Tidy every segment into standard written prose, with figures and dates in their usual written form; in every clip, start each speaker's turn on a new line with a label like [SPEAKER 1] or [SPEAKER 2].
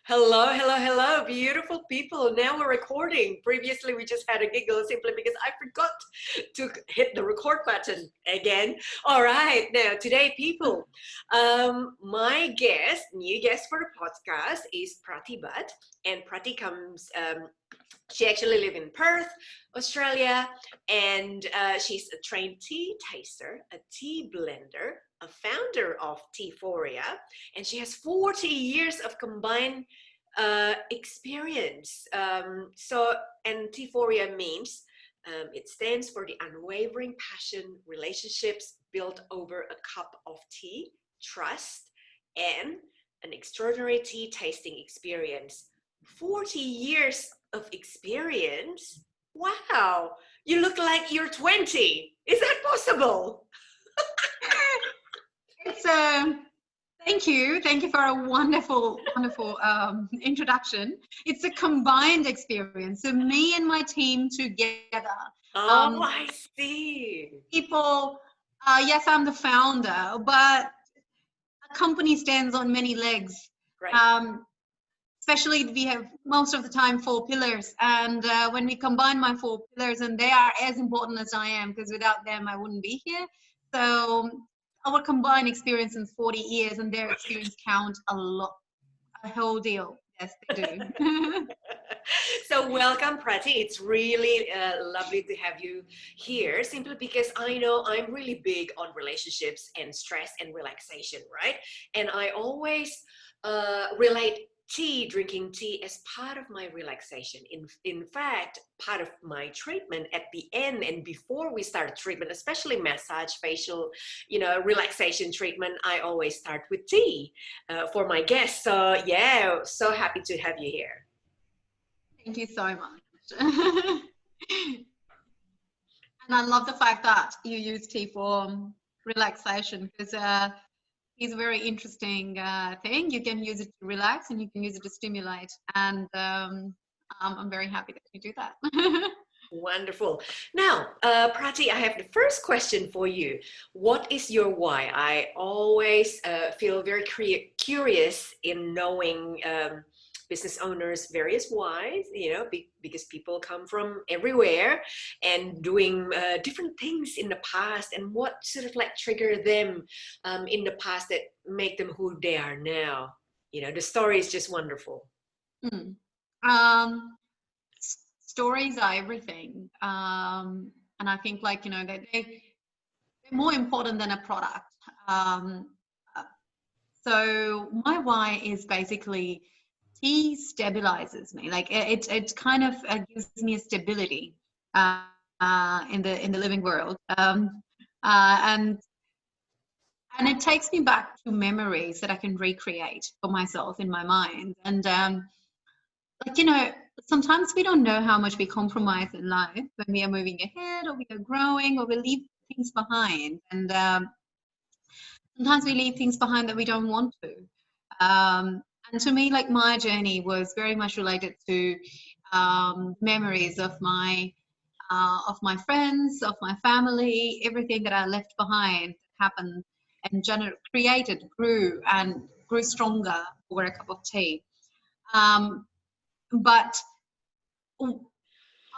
[SPEAKER 1] Hello, hello, hello, beautiful people. Now we're recording. Previously, we just had a giggle simply because I forgot to hit the record button again. All right, now today, people, my guest, new guest for the podcast is Prati Bhatt, and Prati comes. She actually lives in Perth, Australia, and she's a trained tea taster, a tea blender, a founder of Teaphoria, and she has 40 years of combined experience. And Teaphoria means it stands for the unwavering passion, relationships built over a cup of tea, trust, and an extraordinary tea tasting experience. 40 years of experience? Wow, you look like you're 20. Is that possible?
[SPEAKER 2] It's thank you for a wonderful introduction. It's a combined experience, so me and my team together.
[SPEAKER 1] Oh, I see.
[SPEAKER 2] People, yes, I'm the founder, but a company stands on many legs.
[SPEAKER 1] Right.
[SPEAKER 2] Especially we have most of the time 4 pillars, and when we combine my 4 pillars, and they are as important as I am, because without them I wouldn't be here. So our combined experience in 40 years and their experience count a lot, a whole deal. Yes, they do.
[SPEAKER 1] So welcome, Prati. It's really lovely to have you here, simply because I know I'm really big on relationships and stress and relaxation, right? And I always relate drinking tea as part of my relaxation. In fact, part of my treatment at the end and before we start treatment, especially massage, facial, relaxation treatment, I always start with tea for my guests. So yeah, so happy to have you here.
[SPEAKER 2] Thank you so much. And I love the fact that you use tea for relaxation, because it's a very interesting thing. You can use it to relax and you can use it to stimulate. And I'm very happy that you do that.
[SPEAKER 1] Wonderful. Now, Prati, I have the first question for you. What is your why? I always feel very curious in knowing business owners' various whys, because people come from everywhere and doing different things in the past, and what sort of like trigger them in the past that make them who they are now. The story is just wonderful.
[SPEAKER 2] Hmm. Stories are everything. And I think they're more important than a product. So my why is basically tea stabilizes me. Like it kind of gives me a stability in the living world, and it takes me back to memories that I can recreate for myself in my mind. And sometimes we don't know how much we compromise in life when we are moving ahead, or we are growing, or we leave things behind. And sometimes we leave things behind that we don't want to. And to me, like, my journey was very much related to memories of my friends, of my family, everything that I left behind happened and grew stronger over a cup of tea. But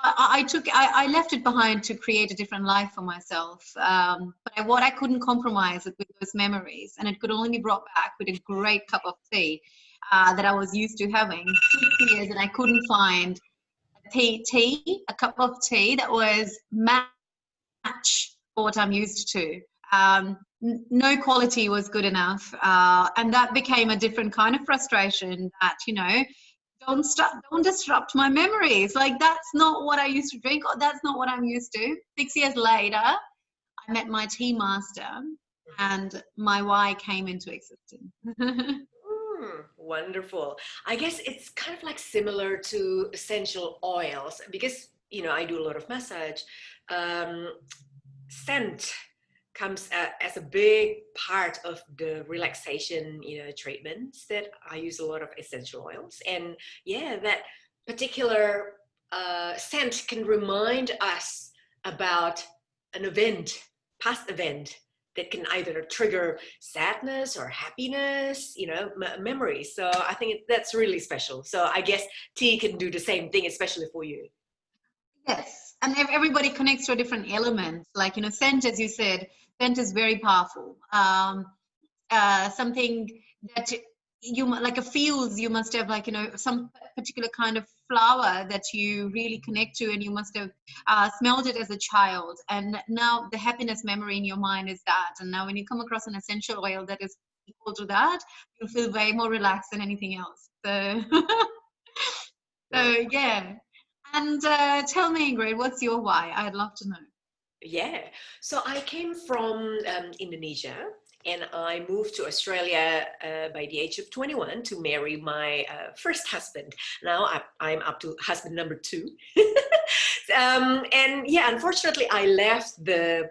[SPEAKER 2] I left it behind to create a different life for myself. But what I couldn't compromise with those memories, and it could only be brought back with a great cup of tea that I was used to having 6 years, and I couldn't find a cup of tea that was match for what I'm used to. No quality was good enough, and that became a different kind of frustration. That don't disrupt my memories. Like, that's not what I used to drink, or that's not what I'm used to. 6 years later, I met my tea master, and my why came into existence.
[SPEAKER 1] Wonderful. I guess it's kind of like similar to essential oils, because I do a lot of massage. Scent comes as a big part of the relaxation treatments, that I use a lot of essential oils. And yeah, that particular scent can remind us about an event, past event, that can either trigger sadness or happiness, memories. So I think that's really special. So I guess tea can do the same thing, especially for you.
[SPEAKER 2] Yes, and everybody connects to a different element. Like, scent, as you said, scent is very powerful. Something that like a feels, you must have, like, some particular kind of flower that you really connect to, and you must have smelled it as a child, and now the happiness memory in your mind is that. And now when you come across an essential oil that is equal to that, you'll feel way more relaxed than anything else. So so yeah. And tell me, Ingrid, what's your why? I'd love to know.
[SPEAKER 1] Yeah. So I came from Indonesia, and I moved to Australia by the age of 21 to marry my first husband. Now I'm up to husband number 2. And yeah, unfortunately, I left the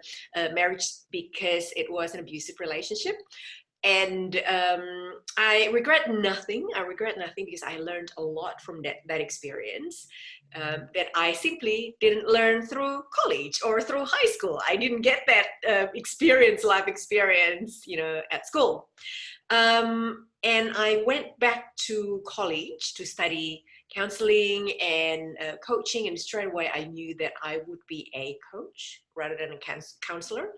[SPEAKER 1] marriage because it was an abusive relationship. And I regret nothing. I regret nothing because I learned a lot from that experience that I simply didn't learn through college or through high school. I didn't get that life experience, at school. And I went back to college to study counseling and coaching, and straight away I knew that I would be a coach rather than a counselor.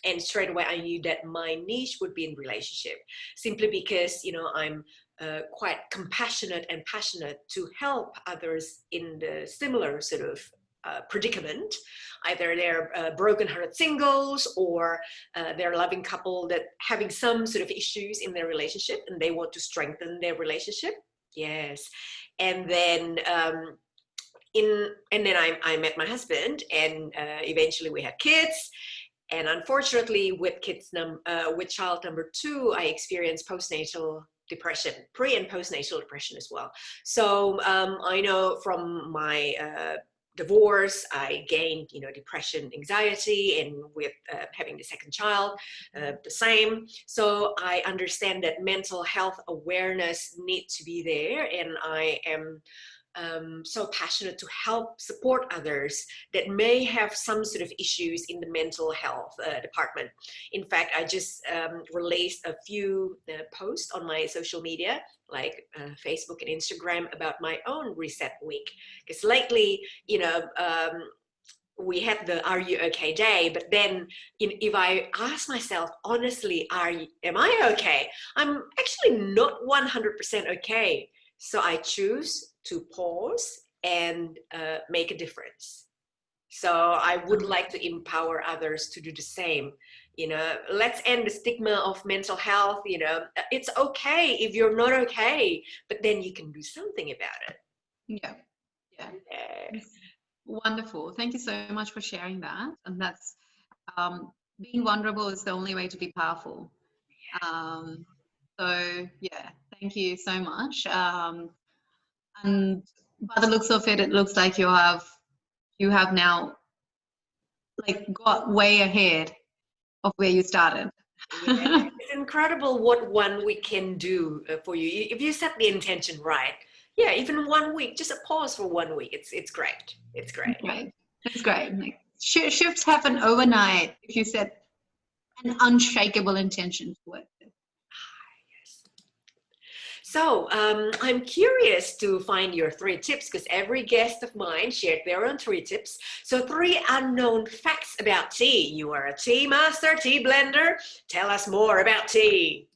[SPEAKER 1] And straight away I knew that my niche would be in relationship, simply because I'm quite compassionate and passionate to help others in the similar sort of predicament. Either they're broken-hearted singles, or they're a loving couple that having some sort of issues in their relationship and they want to strengthen their relationship. Yes. And then I met my husband, and eventually we had kids. And unfortunately, with child number 2, I experienced postnatal depression, pre and postnatal depression as well. So I know from my divorce, I gained, depression, anxiety, and with having the second child, the same. So I understand that mental health awareness needs to be there, and I am so passionate to help support others that may have some sort of issues in the mental health department. In fact, I just released a few posts on my social media, like Facebook and Instagram, about my own reset week. Because lately, we had the "Are You Okay" day, but then if I ask myself honestly, am I okay? I'm actually not 100% okay. So I choose to pause and make a difference. So I would like to empower others to do the same. Let's end the stigma of mental health. It's okay if you're not okay, but then you can do something about it.
[SPEAKER 2] Yeah. Wonderful. Thank you so much for sharing that. And that's being vulnerable is the only way to be powerful. So yeah, thank you so much. And by the looks of it, it looks like you have now like got way ahead of where you started.
[SPEAKER 1] Yeah, it's incredible what 1 week can do for you if you set the intention right. Yeah, even 1 week, just a pause for 1 week. It's great. It's great.
[SPEAKER 2] Right. That's great. Like, shifts happen overnight if you set an unshakable intention for it.
[SPEAKER 1] So I'm curious to find your 3 tips, because every guest of mine shared their own 3 tips. So 3 unknown facts about tea. You are a tea master, tea blender. Tell us more about tea.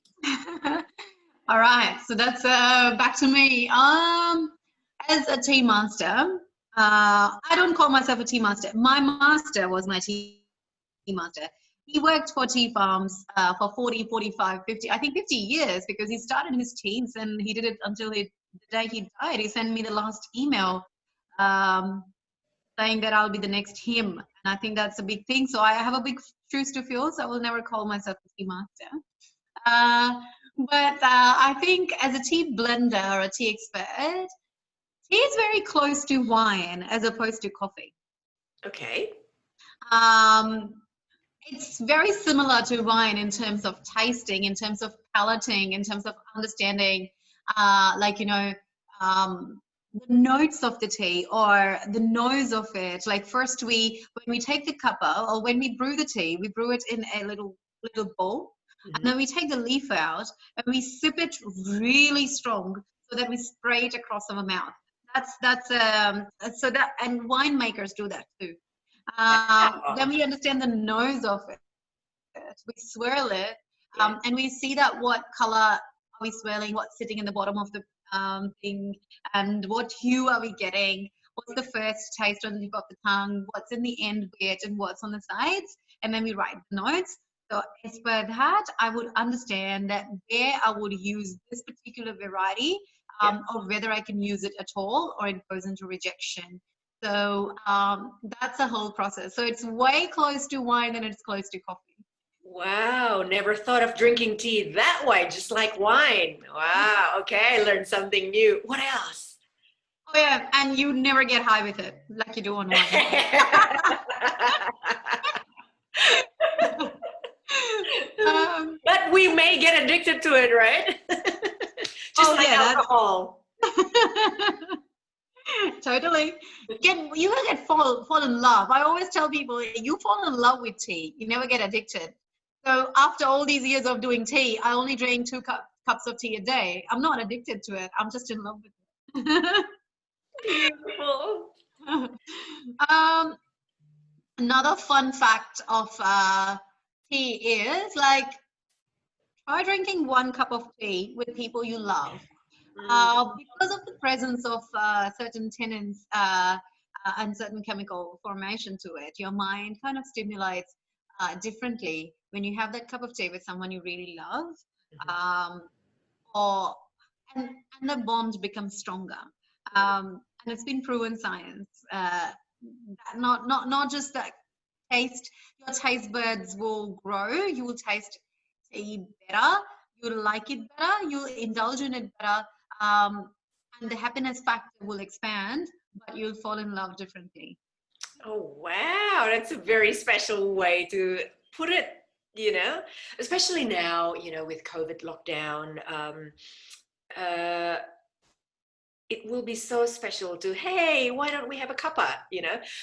[SPEAKER 2] All right, so that's back to me. As a tea master, I don't call myself a tea master. My master was my tea master. He worked for tea farms for 40, 45, 50, I think 50 years, because he started in his teens and he did it until the day he died. He sent me the last email saying that I'll be the next him. And I think that's a big thing. So I have a big shoes to fill, so I will never call myself a tea master. But I think as a tea blender or a tea expert, tea is very close to wine as opposed to coffee.
[SPEAKER 1] Okay.
[SPEAKER 2] It's very similar to wine in terms of tasting, in terms of palating, in terms of understanding, the notes of the tea or the nose of it. Like first when we take the cuppa or when we brew the tea, we brew it in a little little bowl, and
[SPEAKER 1] Mhm.
[SPEAKER 2] then we take the leaf out and we sip it really strong so that we spray it across our mouth. So that, and winemakers do that too. Then
[SPEAKER 1] Wow.
[SPEAKER 2] we understand the nose of it. We swirl it,
[SPEAKER 1] Yeah.
[SPEAKER 2] and we see that what color are we swirling, what's sitting in the bottom of the thing, and what hue are we getting, what's the first taste on the tip of the tongue, what's in the end bit, and what's on the sides, and then we write the notes. So as per that, I would understand that where I would use this particular variety,
[SPEAKER 1] Yeah.
[SPEAKER 2] or whether I can use it at all, or it goes into rejection. So that's a whole process. So it's way close to wine than it's close to coffee.
[SPEAKER 1] Wow, never thought of drinking tea that way, just like wine. Wow, okay, I learned something new. What else?
[SPEAKER 2] Oh yeah, and you never get high with it like you do on wine. um,
[SPEAKER 1] But we may get addicted to it, right? Just
[SPEAKER 2] oh
[SPEAKER 1] like
[SPEAKER 2] yeah,
[SPEAKER 1] alcohol.
[SPEAKER 2] totally. You will get fall in love. I always tell people you fall in love with tea. You never get addicted. So after all these years of doing tea, I only drink cups of tea a day. I'm not addicted to it. I'm just in love with it.
[SPEAKER 1] Beautiful.
[SPEAKER 2] um, Another fun fact of tea is like try drinking one cup of tea with people you love.
[SPEAKER 1] Mm,
[SPEAKER 2] Because of the presence of certain tannins and certain chemical formation to it, your mind kind of stimulates differently when you have that cup of tea with someone you really love,
[SPEAKER 1] mhm,
[SPEAKER 2] um, or and, and the bond becomes stronger.
[SPEAKER 1] mm.
[SPEAKER 2] And it's been proven science. That not just that taste, your taste buds will grow. You will taste tea better. You'll like it better. You'll indulge in it better. Um, and the happiness factor will expand, but you'll fall in love differently.
[SPEAKER 1] Oh, wow. That's a very special way to put it, especially now, with COVID lockdown. Uh, it will be so special to, hey, why don't we have a cuppa,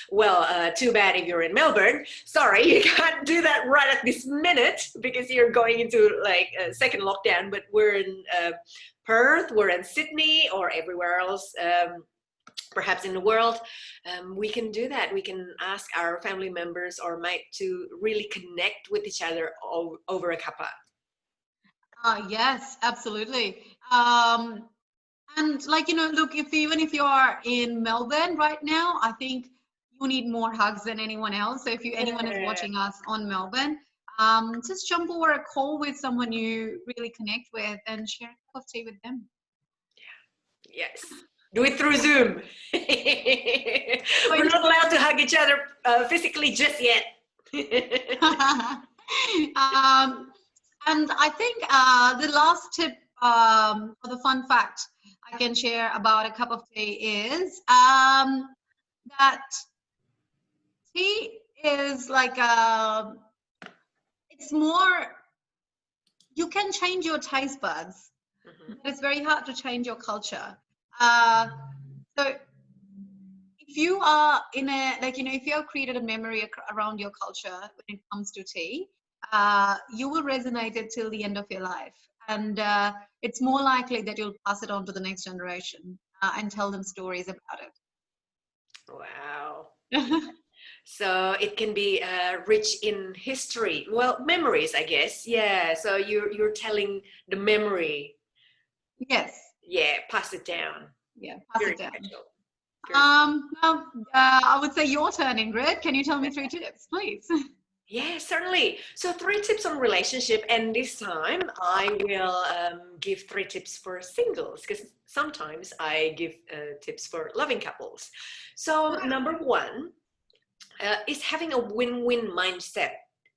[SPEAKER 1] well, too bad if you're in Melbourne, sorry, you can't do that right at this minute because you're going into like a second lockdown, but we're in Perth, we're in Sydney, or everywhere else, perhaps in the world. We can do that. We can ask our family members or mate to really connect with each other over a cuppa.
[SPEAKER 2] Yes, absolutely. And like, look, even if you are in Melbourne right now, I think you need more hugs than anyone else. So if anyone is
[SPEAKER 1] Yeah.
[SPEAKER 2] watching us on Melbourne, just jump over a call with someone you really connect with and share a cup of tea with them.
[SPEAKER 1] Yes. Do it through Zoom. We're not allowed to hug each other physically just yet.
[SPEAKER 2] um, and I think the last tip or the fun fact I can share about a cup of tea is that tea is like it's more, you can change your taste buds,
[SPEAKER 1] Mhm.
[SPEAKER 2] but it's very hard to change your culture. Uh, so if you are in a, like, if you have created a memory around your culture when it comes to tea, you will resonate it till the end of your life. And it's more likely that you'll pass it on to the next generation and tell them stories about
[SPEAKER 1] Wow.
[SPEAKER 2] it.
[SPEAKER 1] So it can be rich in history. Well, memories, I guess. Yeah. So you're telling the memory.
[SPEAKER 2] Yes.
[SPEAKER 1] Yeah. Pass it down.
[SPEAKER 2] Yeah, pass
[SPEAKER 1] Very
[SPEAKER 2] it down.
[SPEAKER 1] special. Very
[SPEAKER 2] Well, I would say your turn, Ingrid. Can you tell me 3 tips, please?
[SPEAKER 1] Yeah, certainly. So 3 tips on relationship, and this time I will give 3 tips for singles because sometimes I give tips for loving couples. So number one is having a win-win mindset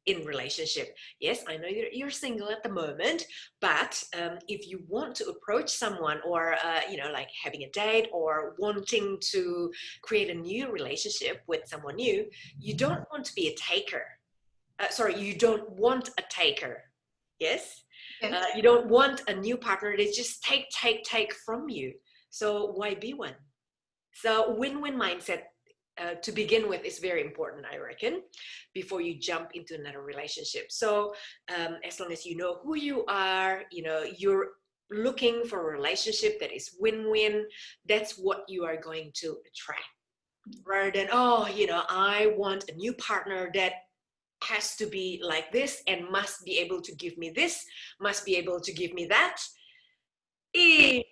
[SPEAKER 1] in relationship. Yes, I know you're single at the moment, but if you want to approach someone or like having a date or wanting to create a new relationship with someone new, you don't want to be a taker. Sorry, you don't want a taker. Yes?
[SPEAKER 2] Yes.
[SPEAKER 1] You don't want a new partner that just take from you. So why be one? So win-win mindset to begin with is very important, I reckon, before you jump into another relationship. So as long as you know who you are, you know, you're looking for a relationship that is win-win, that's what you are going to attract. Rather than, oh, you know, I want a new partner that has to be like this and must be able to give me this, must be able to give me that. It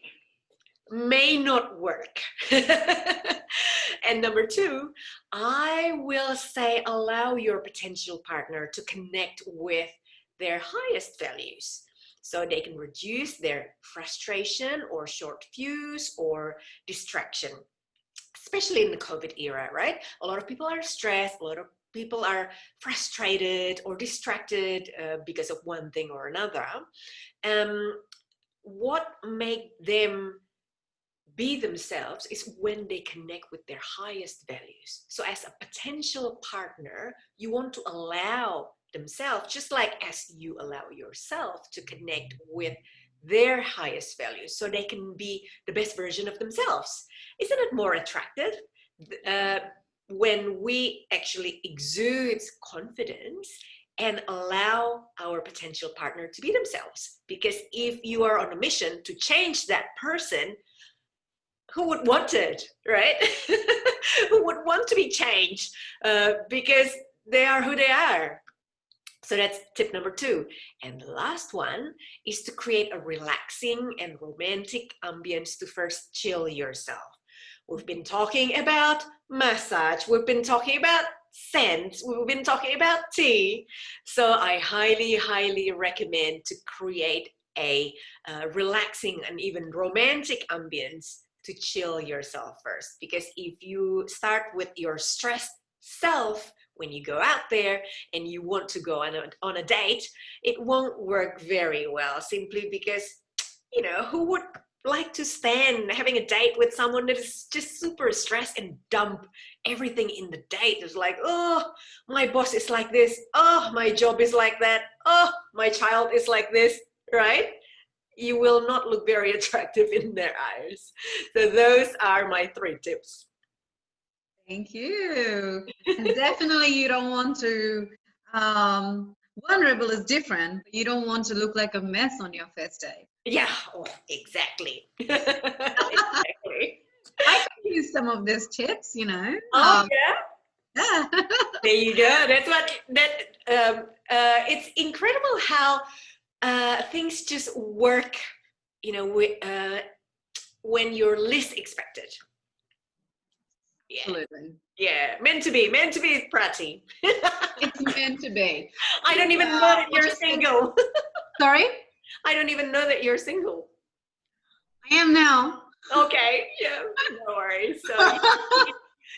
[SPEAKER 1] may not work. And number two, I will say allow your potential partner to connect with their highest values so they can reduce their frustration or short fuse or distraction, especially in the COVID era, right? A lot of people are stressed, a lot of people are frustrated or distracted because of one thing or another. What make them be themselves is when they connect with their highest values. So as a potential partner, you want to allow themselves, just like as you allow yourself to connect with their highest values so they can be the best version of themselves. Isn't it more attractive when we actually exude confidence and allow our potential partner to be themselves? Because if you are on a mission to change that person, who would want it, right? Who would want to be changed because they are who they are? So that's tip number two. And the last one is to create a relaxing and romantic ambience to first chill yourself. We've been talking about massage. We've been talking about scents. We've been talking about tea. So I highly, highly recommend to create a relaxing and even romantic ambience to chill yourself first. Because if you start with your stressed self when you go out there and you want to go on a date, it won't work very well, simply because, you know, who would like to stand having a date with someone that is just super stressed and dump everything in the date? It's like, oh, my boss is like this, oh, my job is like that, oh, my child is like this, right? You will not look very attractive in their eyes. So those are my 3 tips.
[SPEAKER 2] Thank you. And definitely you don't want to, vulnerable is different, but you don't want to look like a mess on your first date.
[SPEAKER 1] Yeah, oh, exactly. Exactly.
[SPEAKER 2] I could use some of these tips, you know.
[SPEAKER 1] Oh, yeah.
[SPEAKER 2] Yeah.
[SPEAKER 1] There you go. That's what, it's incredible how things just work, you know, when you're least expected. Yeah.
[SPEAKER 2] Absolutely.
[SPEAKER 1] Yeah, meant to be, Prati.
[SPEAKER 2] It's meant to be.
[SPEAKER 1] I don't even know that you're single.
[SPEAKER 2] Sorry?
[SPEAKER 1] I don't even know that you're single.
[SPEAKER 2] I am now.
[SPEAKER 1] Okay, yeah, no worries. So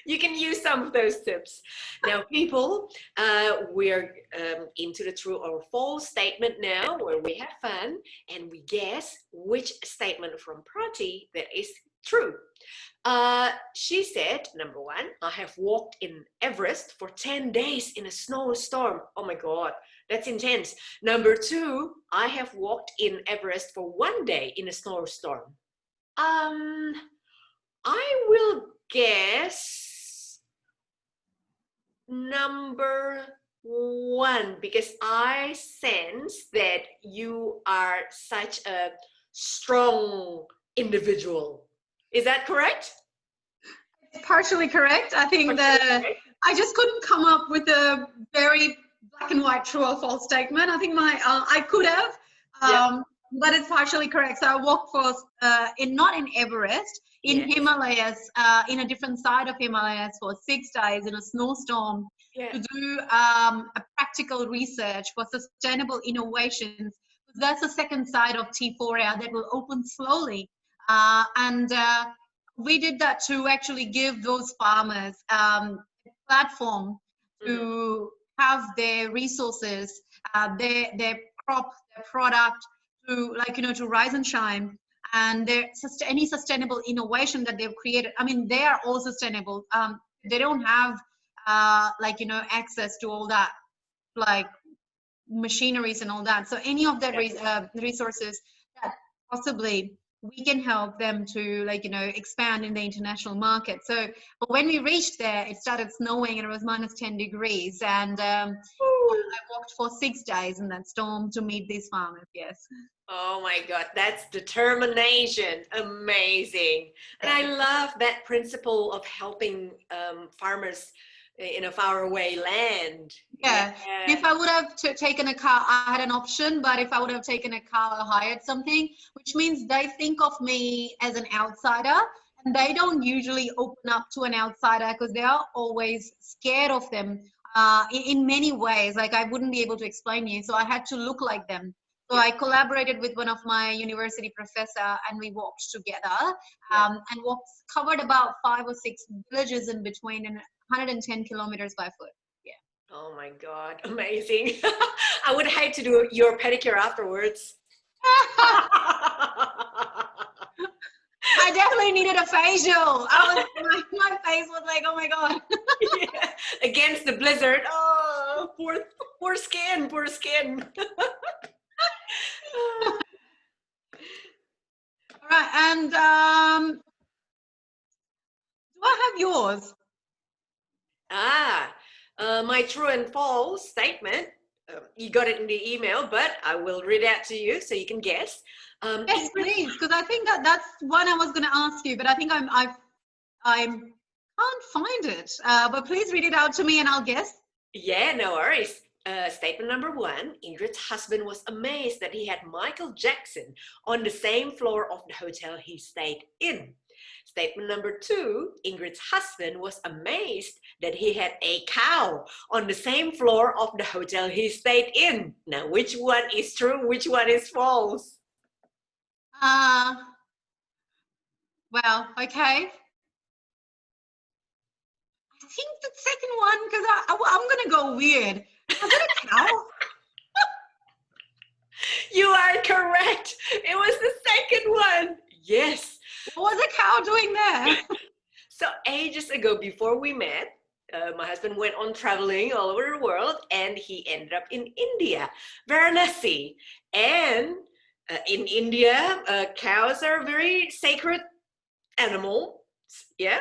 [SPEAKER 1] you can use some of those tips. Now, people, we're into the true or false statement now, where we have fun and we guess which statement from Prati that is true. She said, number 1, I have walked in Everest for 10 days in a snowstorm. Oh my God, that's intense. Number 2, I have walked in Everest for 1 day in a snowstorm. I will guess number 1, because I sense that you are such a strong individual. Is that correct?
[SPEAKER 2] It's partially correct. I think that I just couldn't come up with a very black and white true or false statement. I think I could have, but it's partially correct. So I walked for not in Everest, in Himalayas, in a different side of Himalayas for 6 days in a snowstorm to do a practical research for sustainable innovations. That's the second side of T4A that will open slowly, and we did that to actually give those farmers a platform to have their resources, their crop, their product to, like, you know, to rise and shine. And any sustainable innovation that they've created, I mean, they are all sustainable. They don't have like, you know, access to all that, like machineries and all that. So any of the resources that possibly we can help them to, like, you know, expand in the international market. So, but when we reached there, it started snowing and it was -10 degrees. And I walked for 6 days in that storm to meet these farmers. Yes.
[SPEAKER 1] Oh my God, that's determination. Amazing. And I love that principle of helping farmers in a faraway land.
[SPEAKER 2] Yeah.
[SPEAKER 1] Yeah.
[SPEAKER 2] If I would have taken a car, I had an option, but if I would have taken a car or hired something, which means they think of me as an outsider, and they don't usually open up to an outsider because they are always scared of them in many ways. Like, I wouldn't be able to explain you. So I had to look like them. So
[SPEAKER 1] Yeah.
[SPEAKER 2] I collaborated with one of my university professor, and we walked together, and covered about 5 or 6 villages in between, and 110 kilometers by foot.
[SPEAKER 1] Oh my God, amazing. I would hate to do your pedicure afterwards.
[SPEAKER 2] I definitely needed a facial. My face was like, oh my God.
[SPEAKER 1] Yeah. Against the blizzard. Oh, poor skin, poor skin.
[SPEAKER 2] All right, and do I have yours?
[SPEAKER 1] My true and false statement. You got it in the email, but I will read it out to you so you can guess.
[SPEAKER 2] Yes, please, because I think that's one I was going to ask you, but I think I can't find it. But please read it out to me and I'll guess.
[SPEAKER 1] Yeah, no worries. Statement number 1, Ingrid's husband was amazed that he had Michael Jackson on the same floor of the hotel he stayed in. Statement number 2, Ingrid's husband was amazed that he had a cow on the same floor of the hotel he stayed in. Now, which one is true? Which one is false?
[SPEAKER 2] Well, okay. I think the second one, because I'm going to go weird. Was it a cow?
[SPEAKER 1] You are correct. It was the second one. Yes.
[SPEAKER 2] What was a cow doing there?
[SPEAKER 1] So ages ago, before we met, my husband went on traveling all over the world, and he ended up in India, Varanasi. And in India, cows are a very sacred animal. Yeah.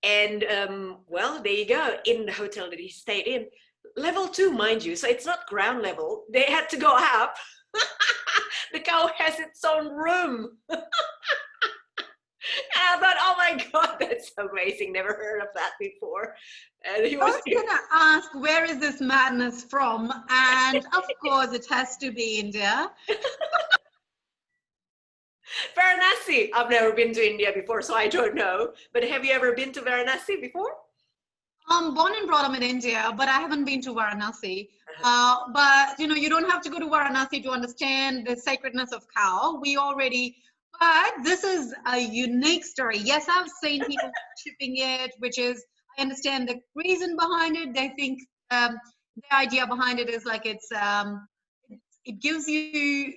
[SPEAKER 1] And well, there you go. In the hotel that he stayed in, level 2, mind you. So it's not ground level. They had to go up. The cow has its own room. And I thought, oh my God, that's amazing. Never heard of that before. And he was
[SPEAKER 2] going to ask, where is this madness from? And of course, it has to be India.
[SPEAKER 1] Varanasi. I've never been to India before, so I don't know. But have you ever been to Varanasi before?
[SPEAKER 2] I'm born and brought up in India, but I haven't been to Varanasi. But, you know, you don't have to go to Varanasi to understand the sacredness of cow. But this is a unique story. Yes, I've seen people shipping it, which is, I understand the reason behind it. They think the idea behind it is like it gives you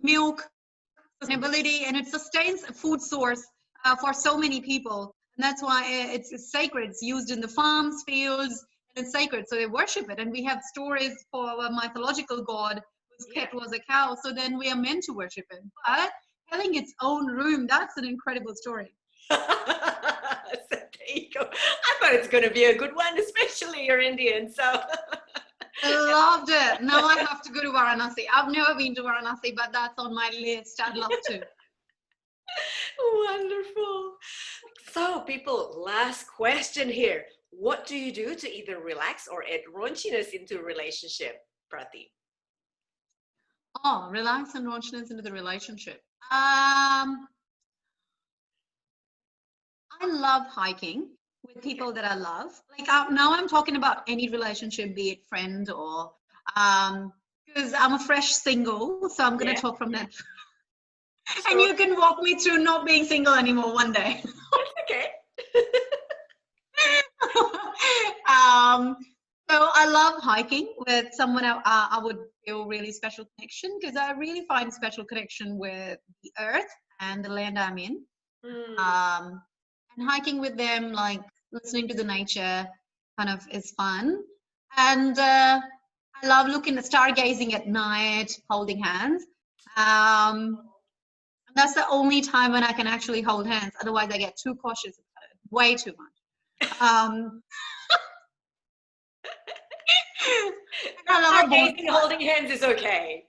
[SPEAKER 2] milk, sustainability, and it sustains a food source for so many people. And that's why it's sacred. It's used in the farms, fields, and it's sacred. So they worship it. And we have stories for our mythological god whose pet was a cow. So then we are meant to worship it. But having its own room, that's an incredible story.
[SPEAKER 1] So there you go. I thought it's going to be a good one, especially you're Indian. So
[SPEAKER 2] I loved it. Now I have to go to Varanasi. I've never been to Varanasi, but that's on my list. I'd love to.
[SPEAKER 1] Wonderful. So people, last question here. What do you do to either relax or add raunchiness into a relationship, Prati?
[SPEAKER 2] Oh, relax and raunchiness into the relationship. I love hiking with people that I love. Like now I'm talking about any relationship, be it friend or because I'm a fresh single, so I'm going to talk from that. Sure. And you can walk me through not being single anymore one day.
[SPEAKER 1] Okay.
[SPEAKER 2] So I love hiking with someone I would feel really special connection, because I really find special connection with the earth and the land I'm in. And hiking with them, like listening to the nature, kind of is fun. And I love looking at stargazing at night, holding hands. And that's the only time when I can actually hold hands. Otherwise, I get too cautious about it. Way too much. And I love a bonfire.
[SPEAKER 1] Holding hands is okay.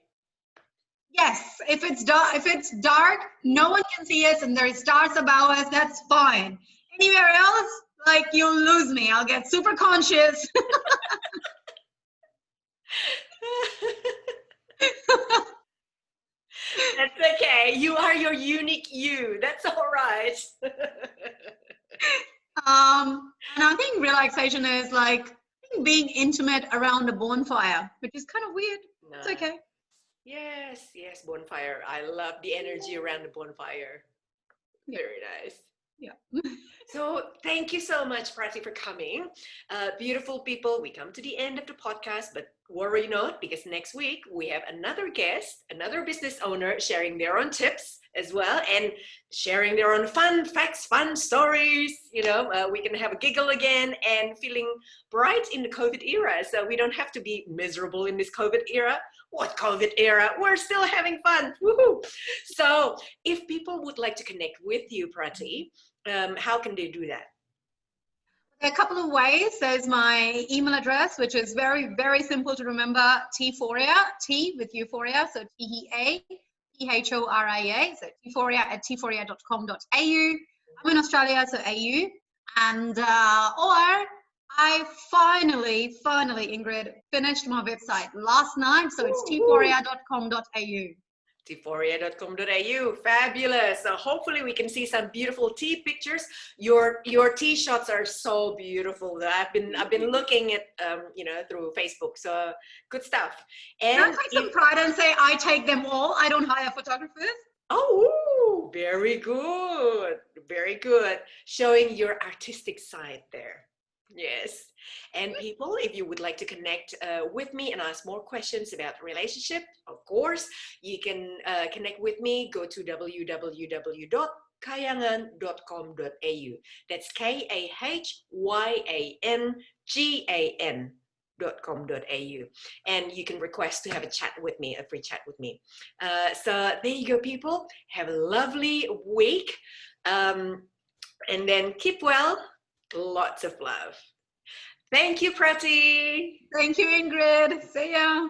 [SPEAKER 2] Yes, if it's dark, no one can see us, and there are stars above us. That's fine. Anywhere else, like, you'll lose me. I'll get super conscious.
[SPEAKER 1] That's okay. You are your unique you. That's all right.
[SPEAKER 2] And I think relaxation is like being intimate around a bonfire, which is kind of weird. It's okay.
[SPEAKER 1] Yes, yes, bonfire. I love the energy around the bonfire.
[SPEAKER 2] Yeah.
[SPEAKER 1] Very nice.
[SPEAKER 2] Yeah.
[SPEAKER 1] So thank you so much, Prati, for coming. Beautiful people, we come to the end of the podcast, but worry not, because next week we have another guest, another business owner sharing their own tips as well, and sharing their own fun facts, fun stories. You know, we can have a giggle again and feeling bright in the COVID era. So we don't have to be miserable in this COVID era. What COVID era? We're still having fun. Woohoo! So if people would like to connect with you, Prati, how can they do that?
[SPEAKER 2] A couple of ways. There's my email address, which is very, very simple to remember. Tphoria, T with euphoria, so TEAPHORIA, so tphoria@tphoria.com.au. I'm in Australia, so AU. And or I finally, Ingrid, finished my website last night, so it's tphoria.com.au.
[SPEAKER 1] tphoria.com.au. Fabulous. So hopefully we can see some beautiful tea pictures. Your tea shots are so beautiful. I've been looking at you know, through Facebook. So good stuff. And
[SPEAKER 2] can I take some pride and say I take them all? I don't hire photographers.
[SPEAKER 1] Oh, very good. Very good. Showing your artistic side there. Yes. And people, if you would like to connect with me and ask more questions about relationship, of course, you can connect with me. Go to www.kahyangan.com.au. That's KAHYANGAN.com.au, and you can request to have a chat with me, a free chat with me. So there you go, people. Have a lovely week, and then keep well. Lots of love. Thank you, Prati.
[SPEAKER 2] Thank you, Ingrid. See ya.